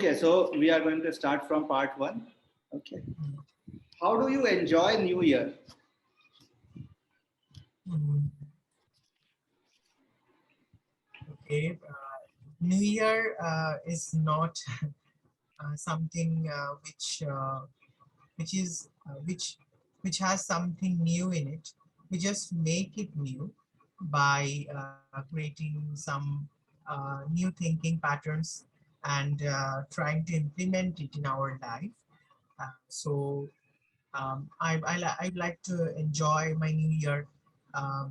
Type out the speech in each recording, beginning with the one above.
Okay, so we are going to start from part one. Okay. How do you enjoy New Year? Mm, Okay, New Year is not something which is which has something new in it. We just make it new by creating some new thinking patterns and trying to implement it in our life. I'd like to enjoy my New Year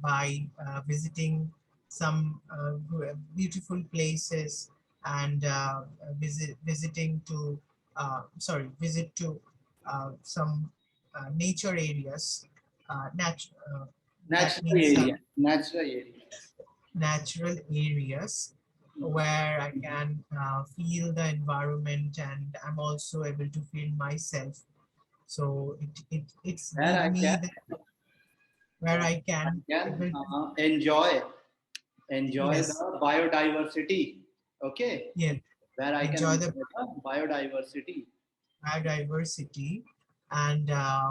by visiting some beautiful places and visiting to visit to some nature areas. That Natural means area. Natural area. natural areas where I can feel the environment, and I'm also able to feel myself. So it's Where give I me can, the where I can able to, enjoy yes, the biodiversity. Okay, yes, where I can enjoy the enjoy the biodiversity. biodiversity, and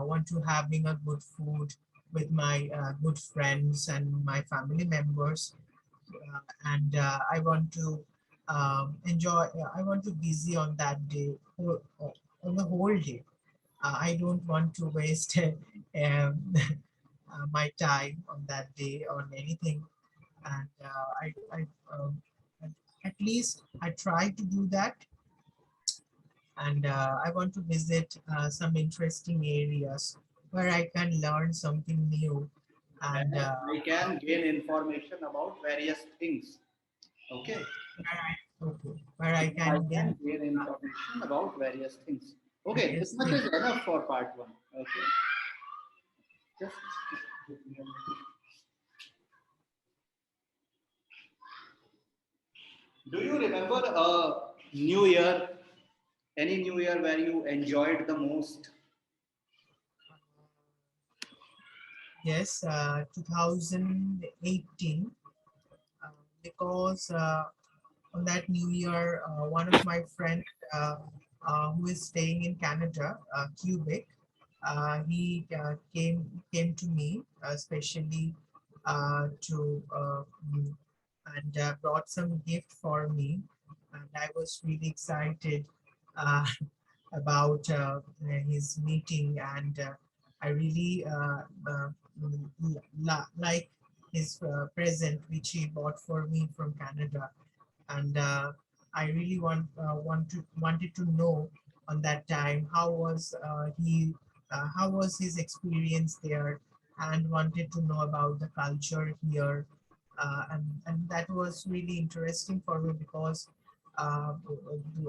want to having a good food with my good friends and my family members, and I want to enjoy. I want to busy on that day, on the whole day. I don't want to waste my time on that day on anything, and at least I try to do that, and I want to visit some interesting areas where I can learn something new, Where and I can gain information about various things. Okay, where I I can can gain gain information about various things. Okay, this various much things. is enough for part one. Okay, just do you remember a New Year? Any New Year where you enjoyed the most? Yes, 2018, uh, because on that New Year, one of my friends who is staying in Canada, Quebec, he came to me, especially to and brought some gift for me, and I was really excited uh, about his meeting, and I really like his present which he bought for me from Canada, and I really wanted to know on that time how was his experience there, and wanted to know about the culture here, and that was really interesting for me because uh,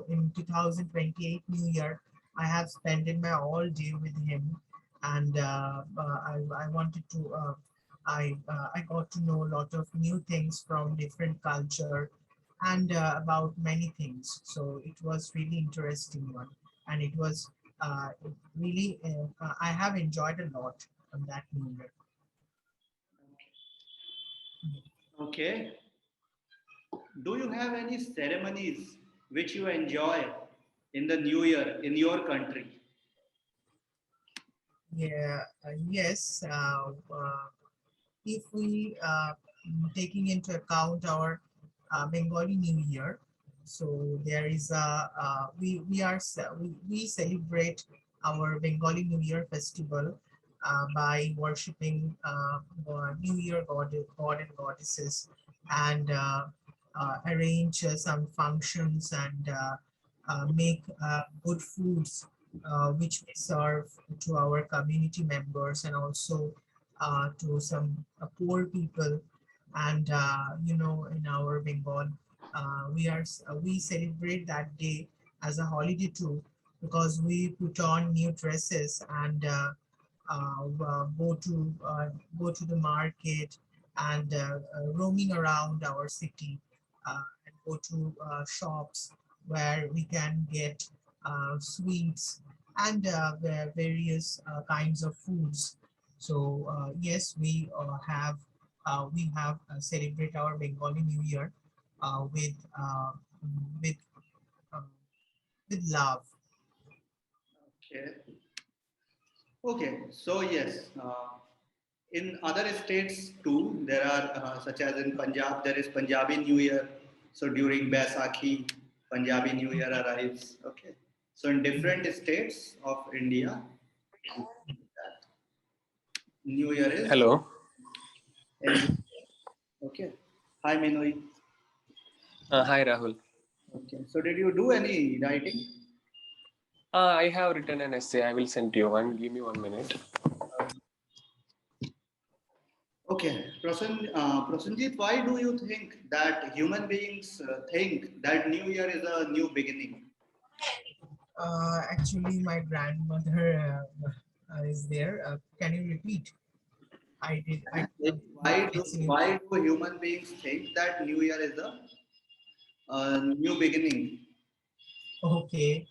in 2028 New Year I have spent my all day with him, and I wanted to. I got to know a lot of new things from different culture, and about many things. So it was really interesting one, and it was really I have enjoyed a lot on that New Year. Okay. Do you have any ceremonies which you enjoy in the New Year in your country? Yeah, yes. If we taking into account our Bengali New Year, so there is a we celebrate our Bengali New Year festival by worshiping New Year God and goddesses, and arrange some functions, and make good foods which we serve to our community members, and also to some poor people. And in our Bengal, we celebrate that day as a holiday too, because we put on new dresses, and go to the market, and roaming around our city, and go to shops where we can get sweets and various kinds of foods. So yes, we have celebrate our Bengali New Year with with uh, with love. Okay. Okay. So yes, in other states too, there are such as in Punjab, there is Punjabi New Year. So during Baisakhi, Punjabi New Year arrives. Okay. So in different states of India, that New Year is Hello. enjoyed. Okay. Hi Minoi. Hi, Rahul. Okay. So did you do any writing? I have written an essay. I will send you one. Give me 1 minute. Okay, Prasenjit, why do you think that human beings think that New Year is a new beginning? Actually, my grandmother is there. Can you repeat? I did not Why do listen you. why do human beings think that New Year is a new beginning? Okay.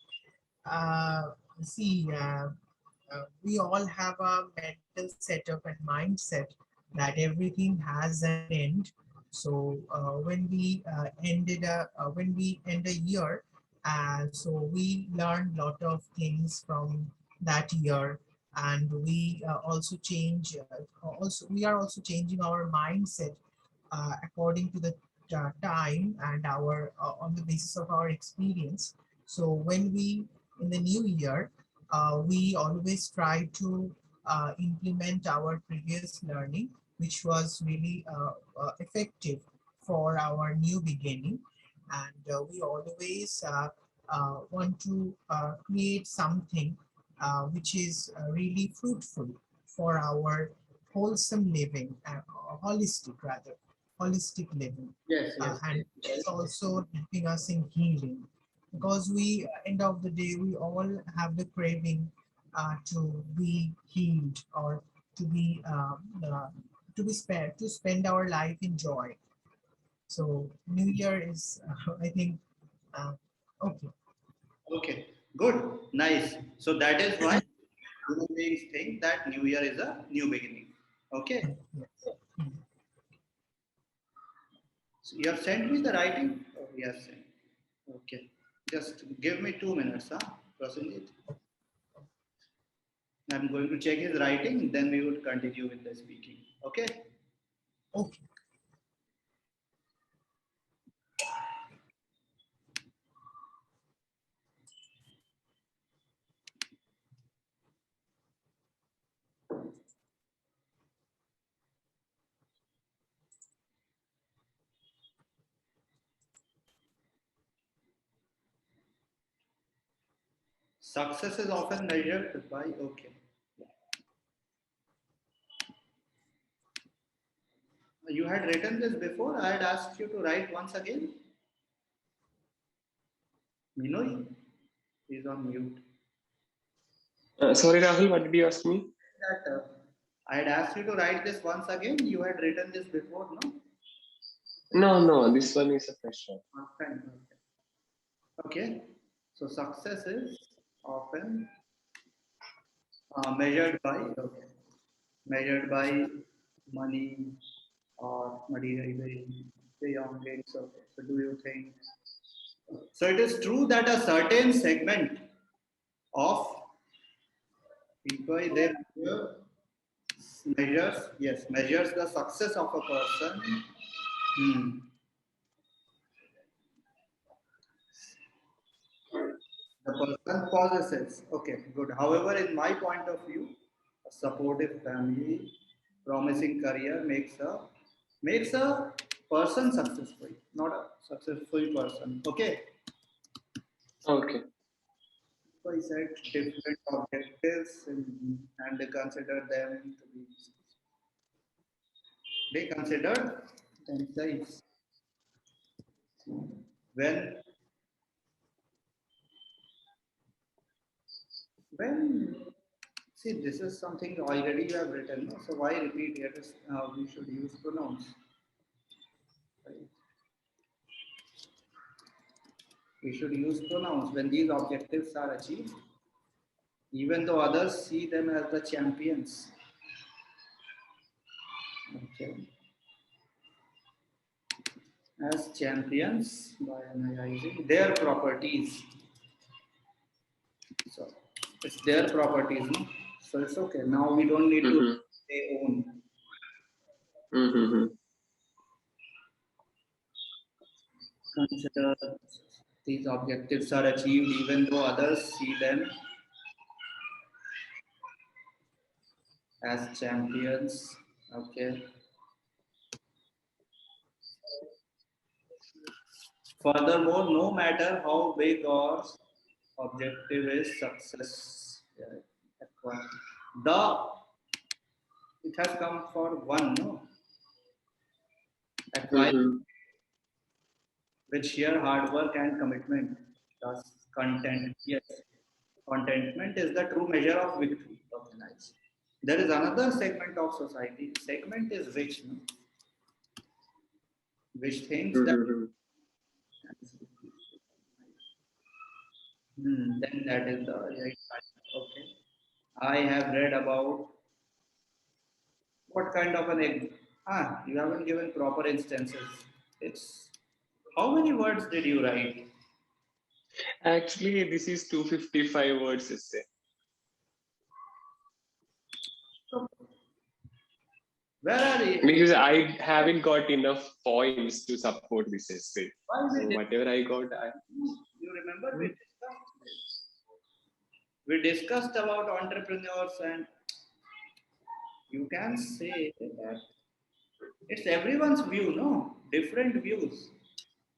Uh, see, we all have a mental setup and mindset that everything has an end. So when we end a year, so we learn lot of things from that year, and we also change. Also, we are also changing our mindset according to the time and our on the basis of our experience. So when we in the new year, we always try to implement our previous learning, which was really effective for our new beginning. And we always want to create something which is really fruitful for our wholesome living, holistic rather, holistic living, Yes, yes, and which is yes. also helping us in healing, because we end of the day we all have the craving to be healed, or to be to be spared, to spend our life in joy. So new year is I think uh, okay. Okay, good, nice. So that is why human beings think that New Year is a new beginning. Okay, Yes. Mm. so you have sent me the writing. Oh, yes. Okay, just give me 2 minutes, huh, Prasenjit. I'm going to check his writing, then we would continue with the speaking. Okay. Okay. Success is often measured by, okay. You had written this before. I had asked you to write once again. Minoi is on mute. Sorry, Rahul. What did you ask me? That I had asked you to write this once again. You had written this before, no? No, no. This one is a fresh one. Last time. Okay. So success is often measured by, okay, measured by money or material belongings. Okay. So do you think? So it is true that a certain segment of people they measures the success of a person. Hmm. The person possesses. Okay, good. However, in my point of view, a supportive family, promising career makes a person successful, not a successful person. Okay. Okay. So I said different objectives and they consider them to be. They considered themselves when when see this is something already you have written. No? So why repeat here? We should use pronouns. Right? We should use pronouns when these objectives are achieved, even though others see them as the champions. Okay. As champions by analyzing their properties. It's their properties, no? So it's okay. Now we don't need to say own. Consider these objectives are achieved even though others see them as champions. Okay. Furthermore, no matter how big or objective is success. Yeah, the it has come for one, no? Acquire with sheer hard work and commitment. Thus, content. Yes, contentment is the true measure of victory. Okay, nice. There is another segment of society. Segment is rich, no? Which thinks that then that is the right part. Okay. I have read about what kind of an you haven't given proper instances. It's how many words did you write? Actually, this is 255 words essay. So, where are you? Because I haven't got enough points to support this essay. So whatever I got, You remember we discussed about entrepreneurs, and you can say that it's everyone's view, no? Different views.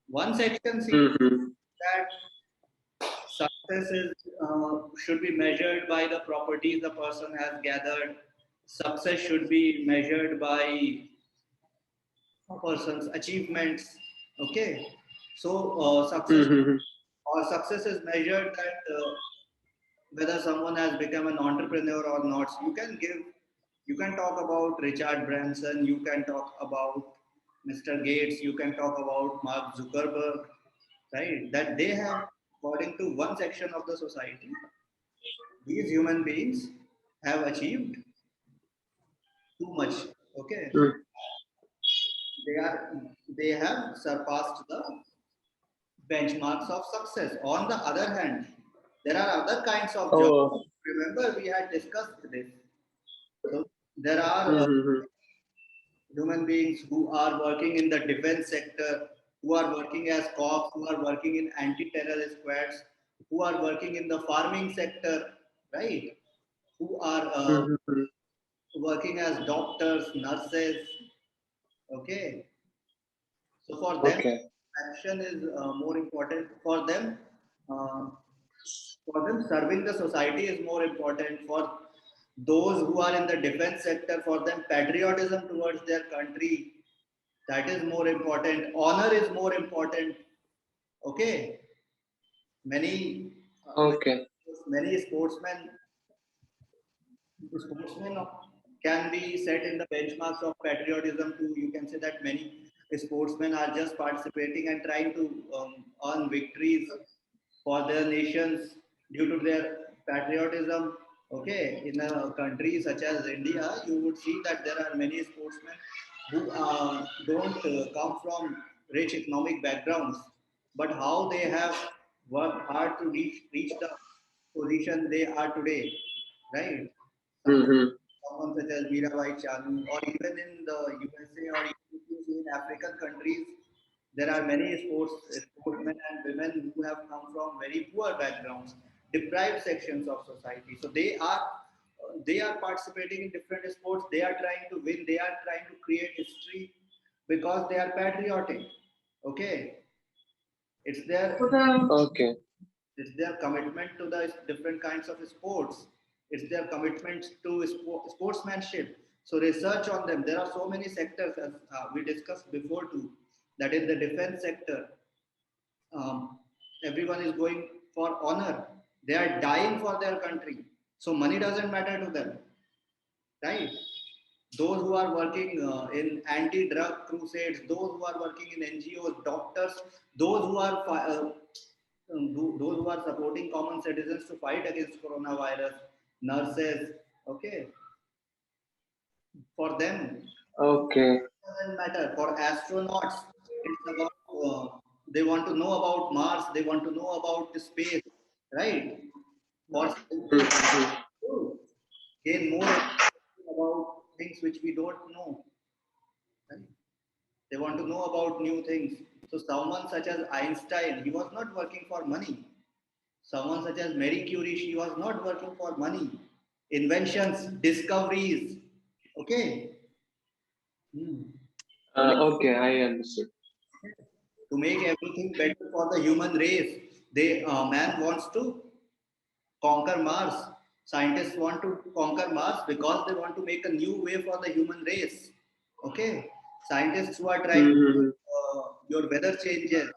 One section sees that success is should be measured by the properties the person has gathered. Success should be measured by a person's achievements. Okay, so success is measured that whether someone has become an entrepreneur or not. So you can talk about Richard Branson, you can talk about Mr. Gates, you can talk about Mark Zuckerberg, right? That they have, according to one section of the society, these human beings have achieved too much. Okay, they have surpassed the benchmarks of success. On the other hand, there are other kinds of jobs. Remember, we had discussed this. So there are human beings who are working in the defense sector, who are working as cops, who are working in anti-terrorist squads, who are working in the farming sector, right? Who are working as doctors, nurses. Okay, so action is more important for them. Uh, for them, serving the society is more important. For those who are in the defense sector, for them, patriotism towards their country, that is more important. Honor is more important. Okay, many many sportsmen can be set in the benchmarks of patriotism too. You can say that many sportsmen are just participating and trying to earn victories for their nations due to their patriotism. Okay, in a country such as India, you would see that there are many sportsmen who don't come from rich economic backgrounds, but how they have worked hard to reach the position they are today, right? Someone such as Mirabai Chanu, or even in the USA, or even in African countries, there are many sportsmen and women who have come from very poor backgrounds, deprived sections of society. So they are participating in different sports. They are trying to win. They are trying to create history because they are patriotic. Okay, it's their it's their commitment to the different kinds of sports. It's their commitment to sportsmanship. So research on them. There are so many sectors as we discussed before too. That in the defense sector, um, everyone is going for honor. They are dying for their country. So money doesn't matter to them, right? Those who are working in anti-drug crusades, those who are working in NGOs, doctors, those who are those who are supporting common citizens to fight against coronavirus, nurses, okay, for them, it doesn't matter. For astronauts, it's about they want to know about Mars, they want to know about space, right? for scientists to gain more information about things which we don't know. Right? They want to know about new things. So someone such as Einstein, he was not working for money. Someone such as Marie Curie, she was not working for money. Inventions, discoveries, okay. Hmm. Okay, I understood. To make everything better for the human race, man wants to conquer Mars. Scientists want to conquer Mars because they want to make a new way for the human race. Okay, scientists who are trying to Mm-hmm. your weather changes,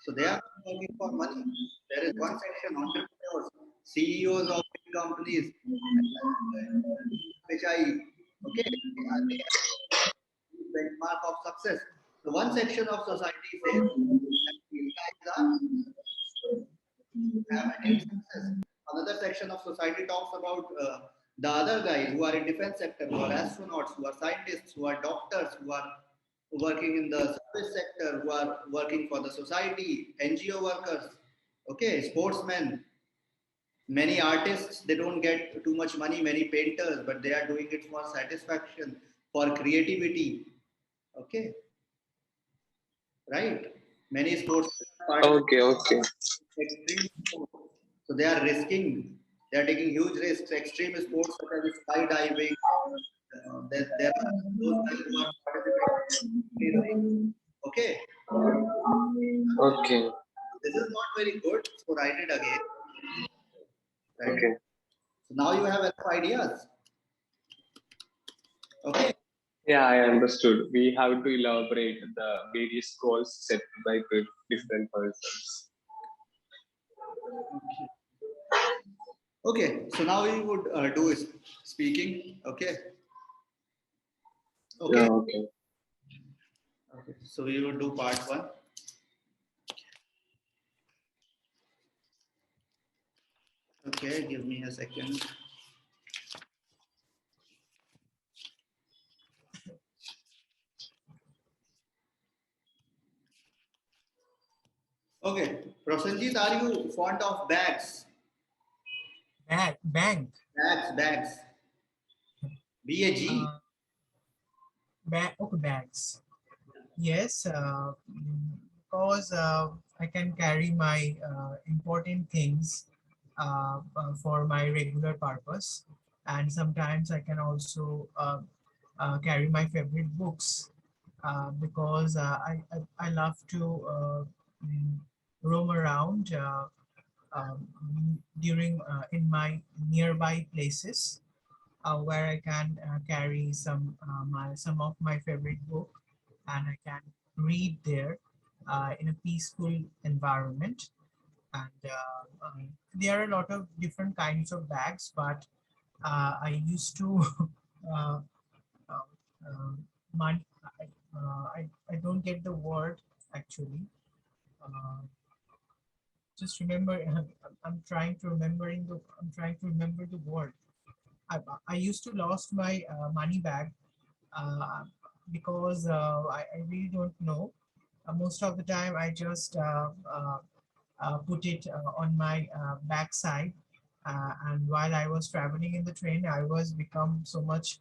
so they are not working for money. There is one section entrepreneurs, CEOs of big companies, which I okay, they have benchmark of success. So one section of society says that these guys are have attained success. Another section of society talks about the other guys who are in defense sector, who are astronauts, who are scientists, who are doctors, who are working in the service sector, who are working for the society, NGO workers, okay, sportsmen. Many artists, they don't get too much money, many painters, but they are doing it for satisfaction, for creativity, okay, right? Many sports Okay, okay. extreme sports. So they are risking, they are taking huge risks. Extreme sports such as skydiving, there are those guys who are participating. Okay, Okay, this is not very good. So write it again. Write it. okay. So now you have enough ideas. Okay. Yeah, I understood. We have to elaborate the various goals set by different persons. Okay. So now we would do is speaking. Okay. Yeah, Okay. okay. Okay. So we will do part one. Okay. Give me a second. Okay. Prosenjit, are you fond of bags? Bank. Bags. BAG. Uh, okay, bags. Yes, because I can carry my important things for my regular purpose, and sometimes I can also carry my favorite books because I love to mm, roam around during in my nearby places where I can carry some of my favorite book and I can read there in a peaceful environment. And there are a lot of different kinds of bags, but I used to uh, uh, uh, mon- I don't get the word actually. Uh, just remember, I'm trying to I'm trying to remember the word. I used to lost my money bag uh, because I really don't know. Most of the time, I just put it on my backside. And while I was traveling in the train, I was become so much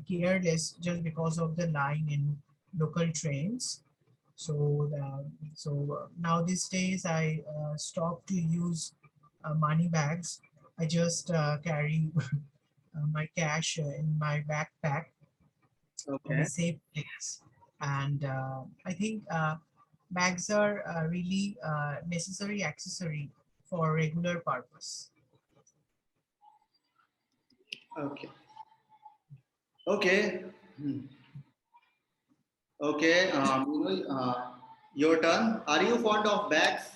careless just because of the line in local trains. So, now these days, I stopped to use money bags. I just carry my cash in my backpack in a Okay. safe place. And I think bags are really necessary accessory for regular purpose. Okay. Okay. Hmm. Okay. Your turn. Are you fond of bags?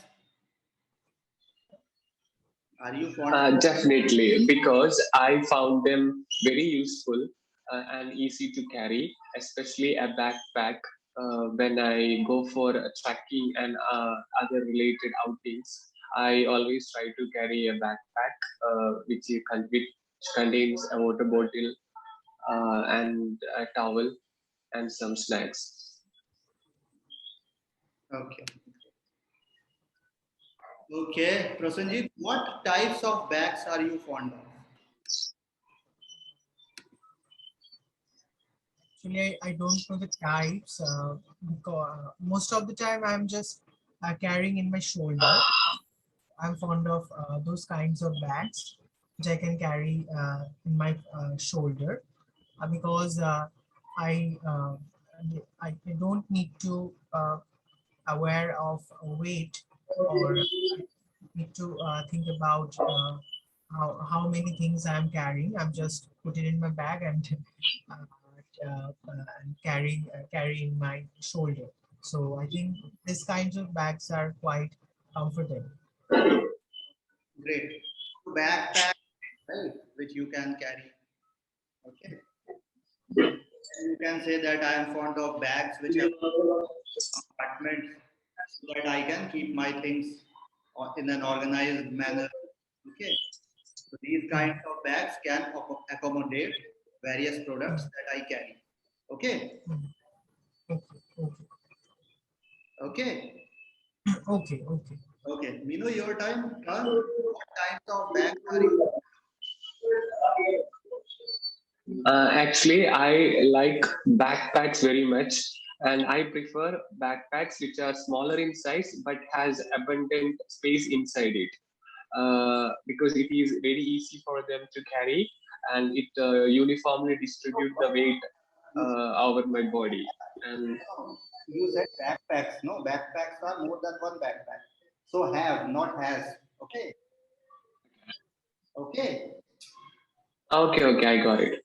Are you fond? Definitely, because I found them very useful and easy to carry, especially a backpack when I go for trekking and other related outings. I always try to carry a backpack which contains a water bottle and a towel and some snacks. Okay. Okay, Prasenjit, what types of bags are you fond of? Actually, I don't know the types because most of the time I'm just carrying in my shoulder. I'm fond of those kinds of bags which I can carry in my shoulder because I, uh, I don't need to aware of weight or need to think about how many things I'm carrying. I'm just put it in my bag and carry in my shoulder. So I think these kinds of bags are quite comfortable. Great. Backpack, right, which you can carry. Okay. You can say that I am fond of bags which have compartments so that I can keep my things in an organized manner. Okay. So these kinds of bags can accommodate various products that I carry. Okay. Mhm. Okay, okay, Okay. okay, okay. Okay. Minu, your turn. What types of bags are you? Actually, I like backpacks very much, and I prefer backpacks which are smaller in size but has abundant space inside it. Because it is very easy for them to carry, and it uniformly distribute the weight You, over my body. And you said backpacks. No, backpacks are more than one backpack. So have, not has. Okay. Okay. okay, okay, I got it.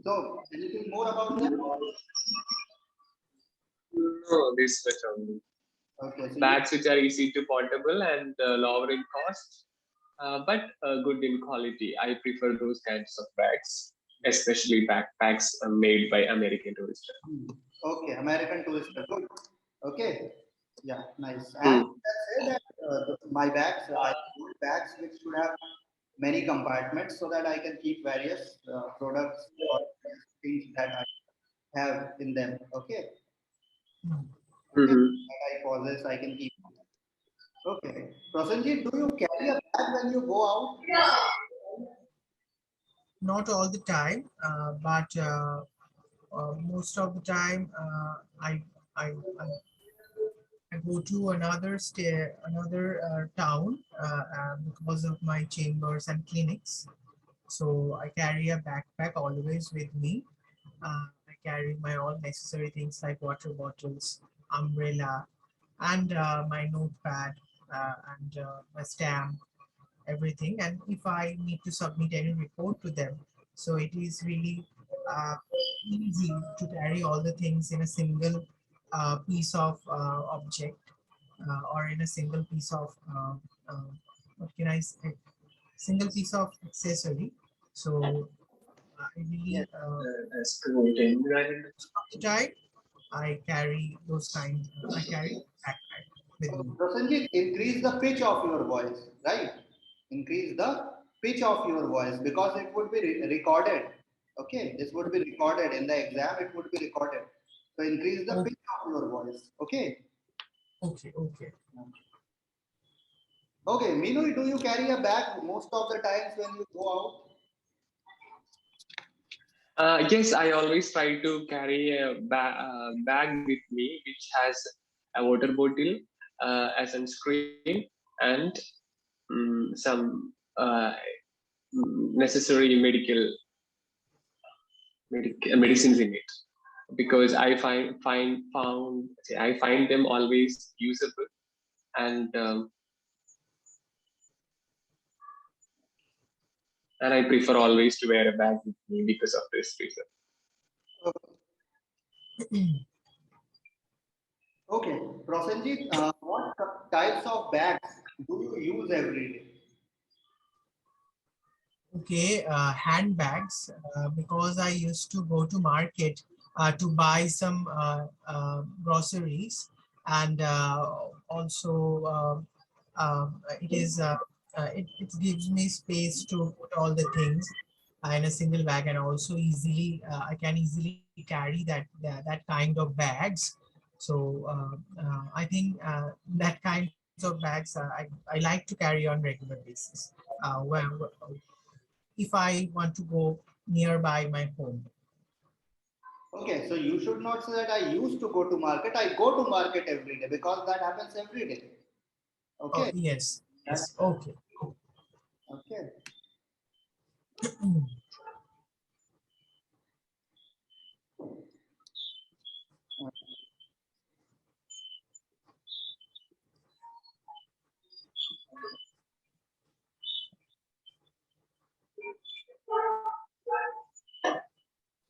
So anything more about that? No, this much only. Okay. So you Bags which are easy to portable and lower in cost, but good in quality. I prefer those kinds of bags, especially backpacks made by American tourists. okay, American Tourister. Good. Okay. Yeah, nice. And Hmm. you can say that my bags, I hold bags which should have many compartments so that I can keep various products or things that I have in them. Okay. Mm. Okay. Mhm. That I possess, I can keep. Okay. Prasenjit, do you carry a bag when you go out? Not all the time, but most of the time I, I I go to another town because of my chambers and clinics. So I carry a backpack always with me. I carry my all necessary things like water bottles, umbrella, and my notepad and my stamp, everything. And if I need to submit any report to them, so it is really uh, easy to carry all the things in a single piece of object or in a single piece of uh, what can I say? Single piece of accessory. So I Yes. really That's great. of the time I carry those kind. I carry backpack with So, me. Prasenjit, increase the pitch of your voice, right? Increase the pitch of your voice because it would be recorded. Okay, this would be recorded in the exam. It would be recorded. So increase the Okay, pitch of your voice. Okay. okay, okay. Okay, Minu, do you carry a bag most of the times when you go out? Yes, I always try to carry a bag with me, which has a water bottle as a screen and some necessary medicines in it. Because I find them always usable, and I prefer always to wear a bag with me because of this reason. Okay, Prasenjit, what types of bags do you use every day? Okay, handbags because I used to go to market to buy some groceries and also it is it gives me space to put all the things in a single bag and also easily I can easily carry that kind of bags So I think that kinds of bags I like to carry on regular basis. If I want to go nearby my home. Okay, so you should not say that I used to go to market. I go to market every day because that happens every day. Oh Okay, yes, that yes, okay. okay.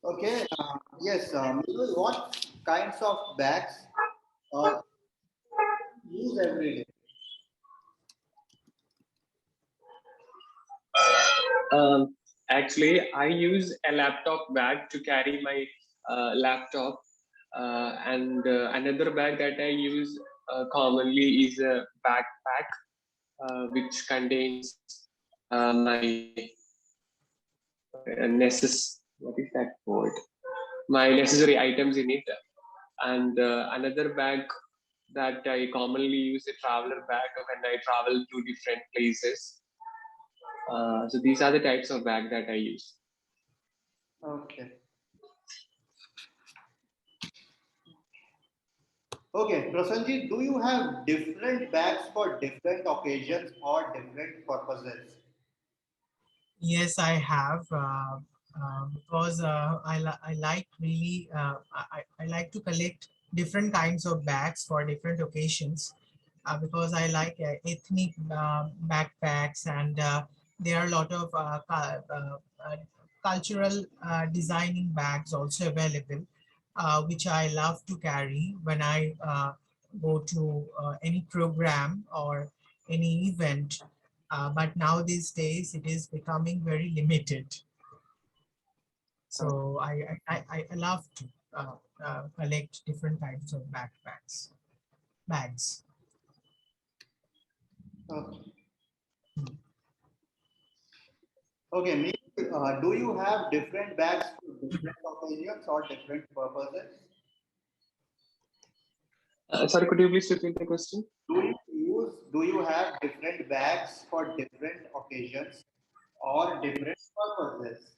Okay, yes. What kinds of bags uh, use every day? Um, Actually, I use a laptop bag to carry my laptop, and another bag that I use commonly is a backpack, which contains my what is that word? My necessary items in it, and another bag that I commonly use a traveler bag when I travel to different places. So these are the types of bag that I use. Okay. Okay, Prasanjit, do you have different bags for different occasions or different purposes? Yes, I have because I like really I like to collect different kinds of bags for different occasions because I like ethnic backpacks and there are a lot of cultural designing bags also available, which I love to carry when I go to any program or any event. But now these days it is becoming very limited. So I love to collect different types of bags. Okay. Okay, me, do you have different bags for different occasions or different purposes? Sorry, could you please repeat the question? Do you have different bags for different occasions or different purposes?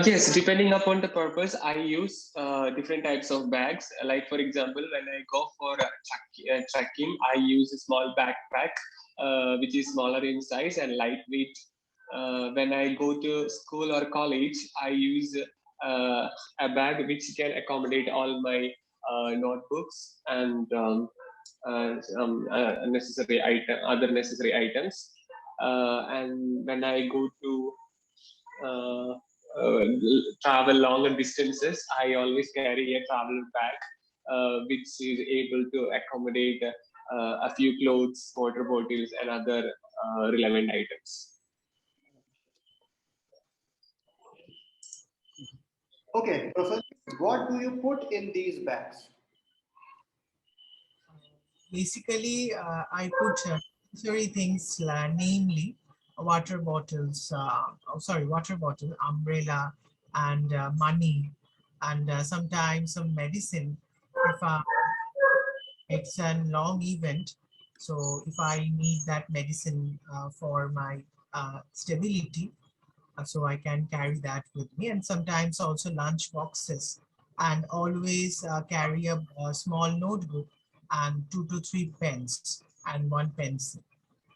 Yes, depending upon the purpose, I use different types of bags. Like for example, when I go for trekking, I use a small backpack, which is smaller in size and lightweight. When I go to school or college, I use a bag which can accommodate all my notebooks and necessary item, other necessary items. And when I go to uh, travel longer distances, I always carry a travel bag, which is able to accommodate a few clothes, water bottles, and other relevant items. Okay, Professor, what do you put in these bags? Basically, I put necessary things, namely water bottles, water bottle, umbrella, and money, and sometimes some medicine. If it's a long event, so if I need that medicine for my stability, so I can carry that with me, and sometimes also lunch boxes, and always carry a small notebook and 2 to 3 pens and one pencil.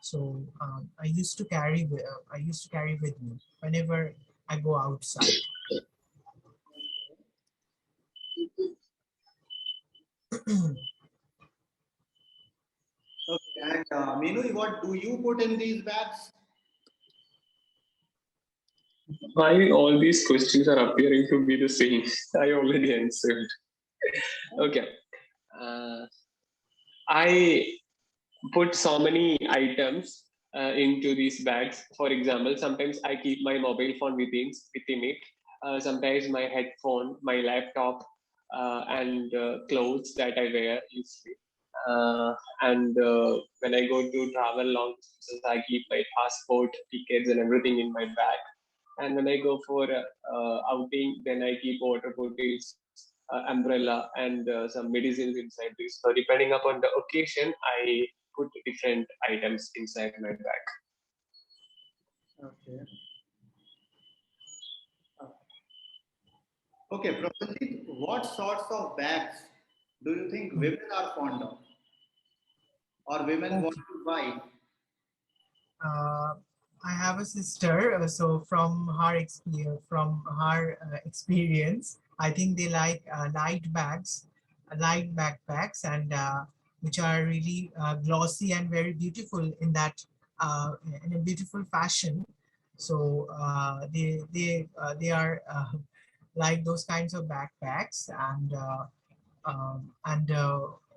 So I used to carry with me whenever I go outside. Okay, and Meenu, what do you put in these bags? Why all these questions are appearing to be the same? I already answered. Okay. Uh, I put so many items into these bags. For example, sometimes I keep my mobile phone within it. Sometimes my headphone, my laptop, and clothes that I wear usually. And when I go to travel long distances, I keep my passport, tickets, and everything in my bag. And when I go for outing, then I keep water bottles, umbrella and some medicines inside this. So depending upon the occasion, I put different items inside my bag. Okay. Okay, Prabhajit, what sorts of bags do you think women are fond of, or women want Okay. to buy? Uh, I have a sister, so from her experience, I think they like light bags, light backpacks, and which are really glossy and very beautiful in a beautiful fashion. So they are like those kinds of backpacks, and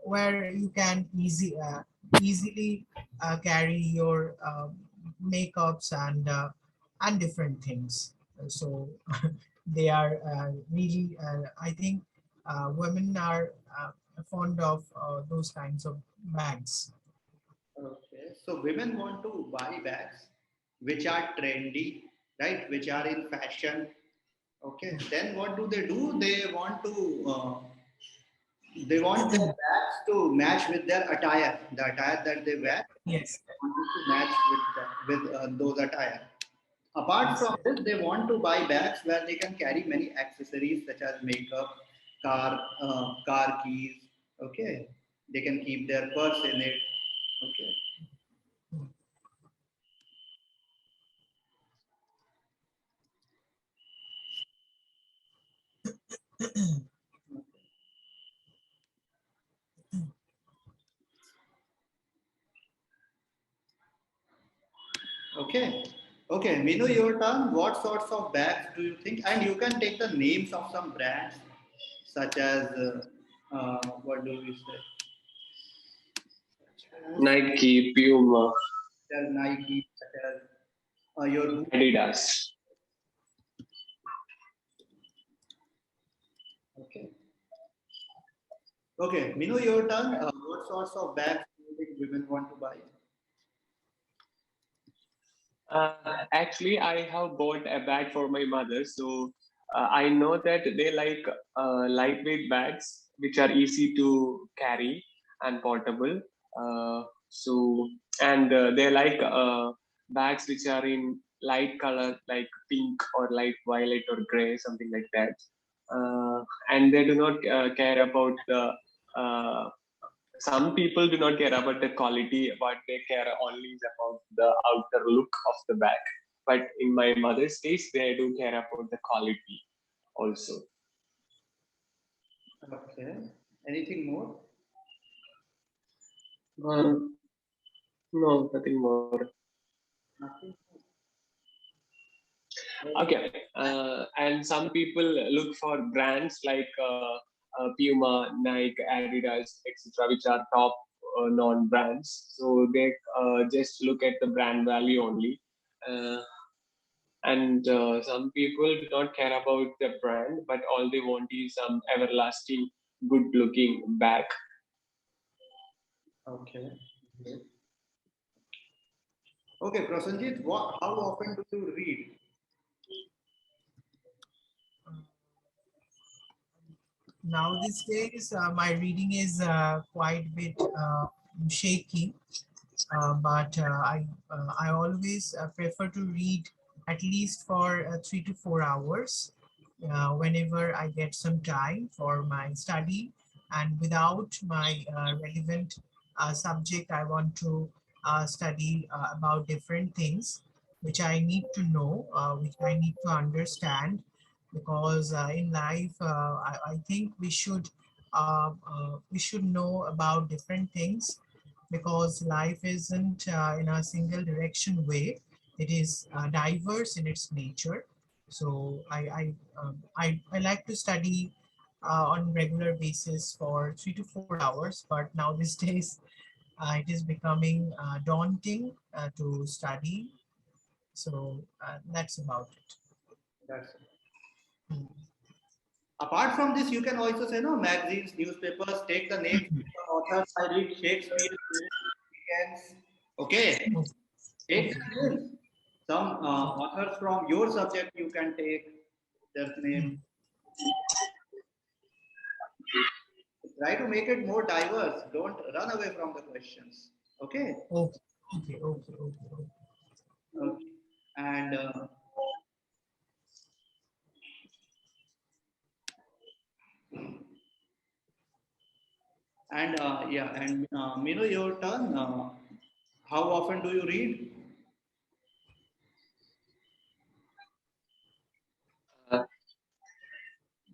where you can easily carry your makeups and different things. So they are really, I think, women are fond of those kinds of bags. Okay, so women want to buy bags which are trendy, right? Which are in fashion. Okay, then what do they do? They want their bags to match with their attire, the attire that they wear. Yes, Want it to match with those attire. Apart yes. from this, they want to buy bags where they can carry many accessories such as makeup, car keys. Okay, they can keep their purse in it. Okay, okay, okay. Minu, your turn. What sorts of bags do you think? And you can take the names of some brands such as what do we say? Such Nike, Puma, as Nike, such as your boot. Adidas. Okay. Okay, Minu, your turn. What sorts of bags do you think women want to buy? Actually, I have bought a bag for my mother, so I know that they like lightweight bags, which are easy to carry and portable. So, and they like bags which are in light color, like pink or light violet or gray, something like that. And they do not care about the uh, some people do not care about the quality, but they care only about the outer look of the bag. But in my mother's case, they do care about the quality also. Okay. Anything more? Um, no, nothing more. Nothing. Okay, and some people look for brands like Puma, Nike, Adidas, etc., which are top known brands. So they just look at the brand value only. Uh, and some people do not care about the brand, but all they want is some everlasting good looking bag. Okay. Great. Okay, Prasanjit, how often do you read? Now these days, my reading is quite bit shaky, but I always prefer to read at least for 3 to 4 hours whenever I get some time for my study, and without my relevant subject, I want to study about different things which I need to know, which I need to understand, because in life, I think we should know about different things, because life isn't in a single direction way. It is diverse in its nature. So I like to study on regular basis for 3 to 4 hours, but now these days it is becoming daunting to study. So that's about it. That's it. Hmm. Apart from this, you can also say no magazines, newspapers. Take the names of the authors. I read Shakespeare, Dickens. Okay, take Okay. the names. Some authors from your subject you can take their name. Hmm. Try to make it more diverse. Don't run away from the questions. Okay. Okay, okay, okay, okay, okay. Okay. And yeah, and Minu, your turn. How often do you read? Uh,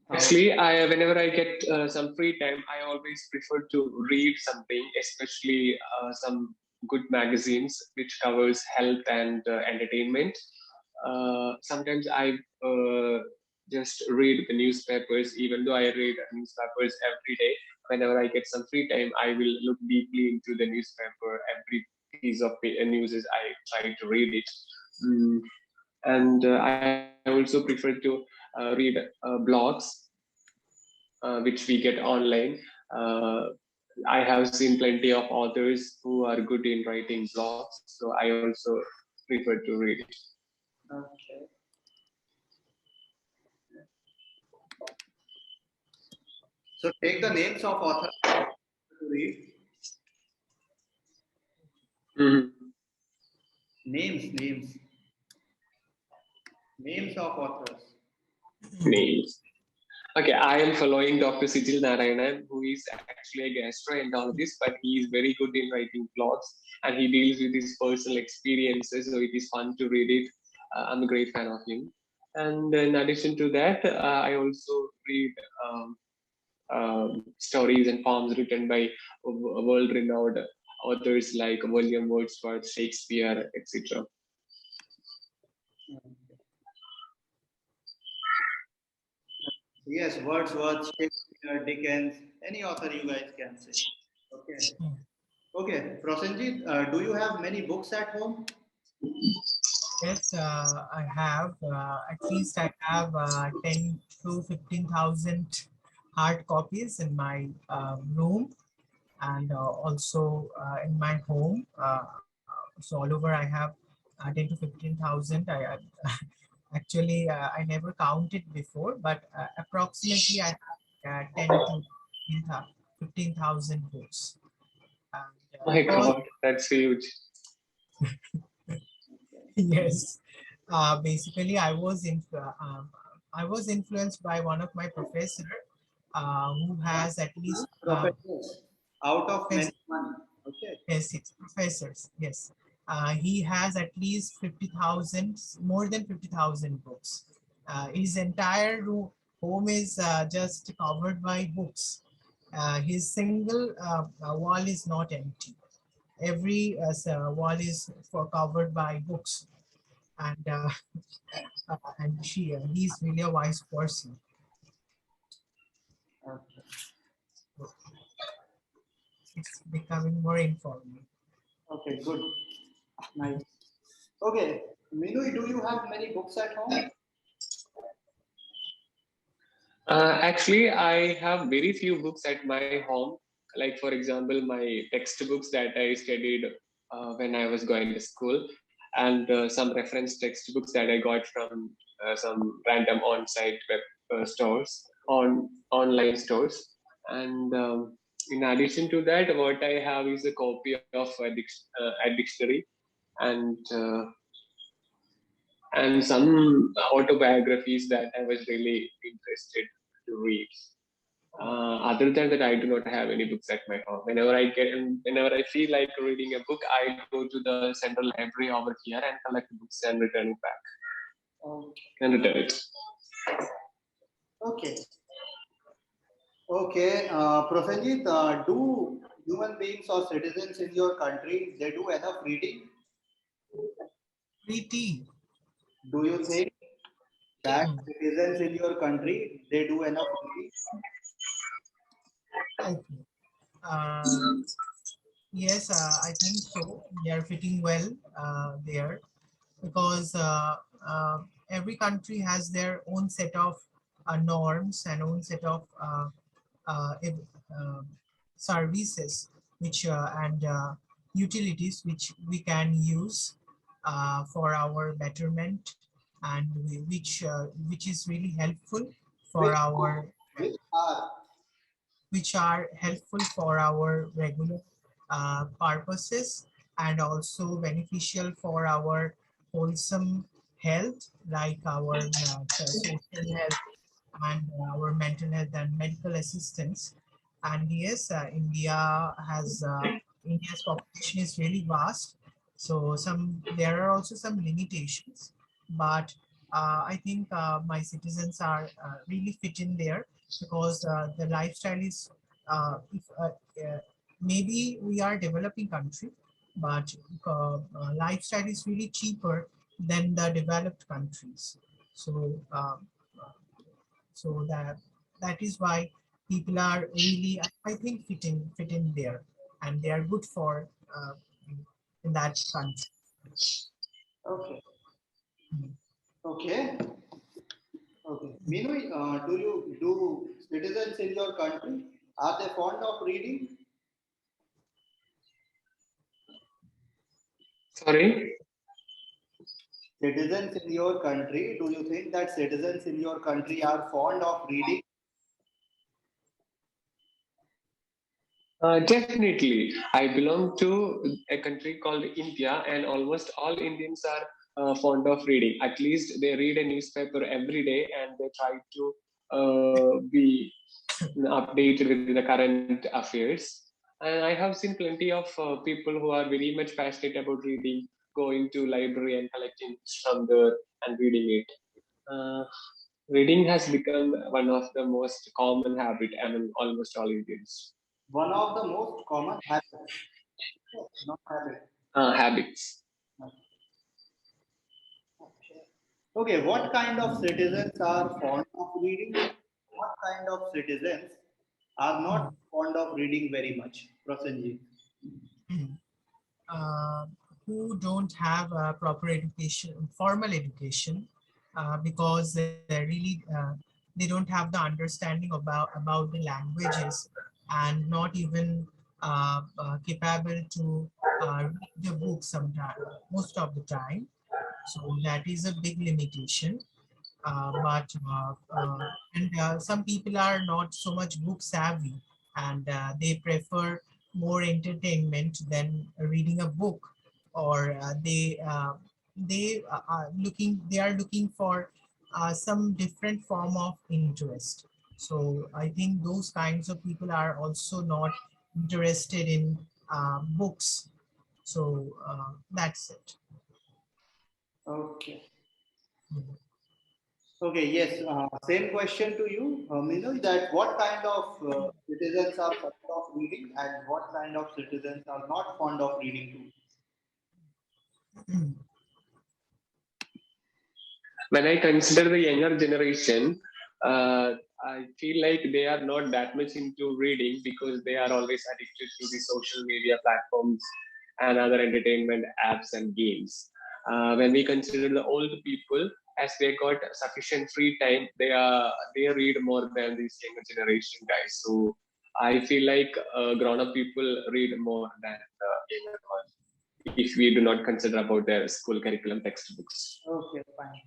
How? Actually, I whenever I get some free time, I always prefer to read something, especially some good magazines which covers health and entertainment. Sometimes I just read the newspapers, even though I read newspapers every day. Whenever I get some free time, I will look deeply into the newspaper. Every piece of news is I try to read it. Mm, and I also prefer to read blogs which we get online. Uh, I have seen plenty of authors who are good in writing blogs, so I also prefer to read it. Okay. So take the names of authors to read. Mhm. Names. Names of authors. Names. Okay, I am following Dr. Sijil Narayanan, who is actually a gastroenterologist, but he is very good in writing blogs and he deals with his personal experiences, so it is fun to read it. I'm a great fan of him. And in addition to that, I also read stories and poems written by world-renowned authors like William Wordsworth, Shakespeare, etc. Yes, Wordsworth, Shakespeare, Dickens, any author you guys can say. Okay. Okay, Prosenjit, do you have many books at home? Yes, I have. At least I have 10 to 15,000 hard copies in my room, and also in my home. So all over I have 10 to 15,000. Actually, I never counted before, but approximately I have 10 to 15,000 books. And My because God, that's huge. yes, basically I was influenced by one of my professor who has at least Professors. Out of many professors, one. Okay. yes, yes, professors, yes. He has at least 50,000, more than 50,000 books. His entire home is just covered by books. His single wall is not empty. Every wall is covered by books, and he's really a wise person. Okay. It's becoming more informal. Okay, good. Nice. Okay, Minu, do you have many books at home? Actually, I have very few books at my home. Like, for example, my textbooks that I studied when I was going to school, and some reference textbooks that I got from some random on-site web stores, online stores. And in addition to that, what I have is a copy of a dictionary and some autobiographies that I was really interested to read. Other than that, I do not have any books at my home. Whenever I feel like reading a book, I go to the central library over here and collect books and return it back Okay. and return it. Okay. Okay. Prosenjit, do human beings or citizens in your country they do enough reading? Pretty. Do you think that Hmm. citizens in your country they do enough reading? Okay. Um, yes, I think so. They are fitting well there because every country has their own set of norms and own set of uh, ev- uh, services which and utilities which we can use for our betterment, and which is really helpful for Which our which are? which are helpful for our regular purposes and also beneficial for our wholesome health, like our social health and our mental health and medical assistance. And yes, India's population is really vast, so there are also some limitations, but I think my citizens are really fit in there because the lifestyle is if maybe we are developing country, but lifestyle is really cheaper than the developed countries. So so that is why people are really, I think, fit in there, and they are good for in that country. Okay. Mm. Okay. Okay. Meenu, do citizens in your country, are they fond of reading? Sorry. Citizens in your country, do you think that citizens in your country are fond of reading? Definitely. I belong to a country called India, and almost all Indians are fond of reading. At least they read a newspaper every day and they try to be updated with the current affairs. And I have seen plenty of people who are very much passionate about reading, going to library and collecting books from there and reading it. Uh, Reading has become one of the most common habit among almost all Indians. One of the most common habits. Oh, not habit. Habits. Okay, what kind of citizens are fond of reading? What kind of citizens are not Mm. fond of reading very much? Prasenjit. Mm. uh, who don't have a proper education, formal education, because they don't have the understanding about the languages and not even capable to read the book sometime, most of the time. So that is a big limitation. But and Some people are not so much book savvy, and they prefer more entertainment than reading a book, or they are looking for some different form of interest. So I think those kinds of people are also not interested in books. So that's it. Okay. Mhm. Okay, yes. Same question to you, Minu, that what kind of citizens are fond of reading and what kind of citizens are not fond of reading too? When I consider the younger generation, I feel like they are not that much into reading because they are always addicted to the social media platforms and other entertainment apps and games. When we consider the old people, as they got sufficient free time, they read more than these younger generation guys. So I feel like grown-up people read more than the younger ones if we do not consider about their school curriculum textbooks. Okay, fine.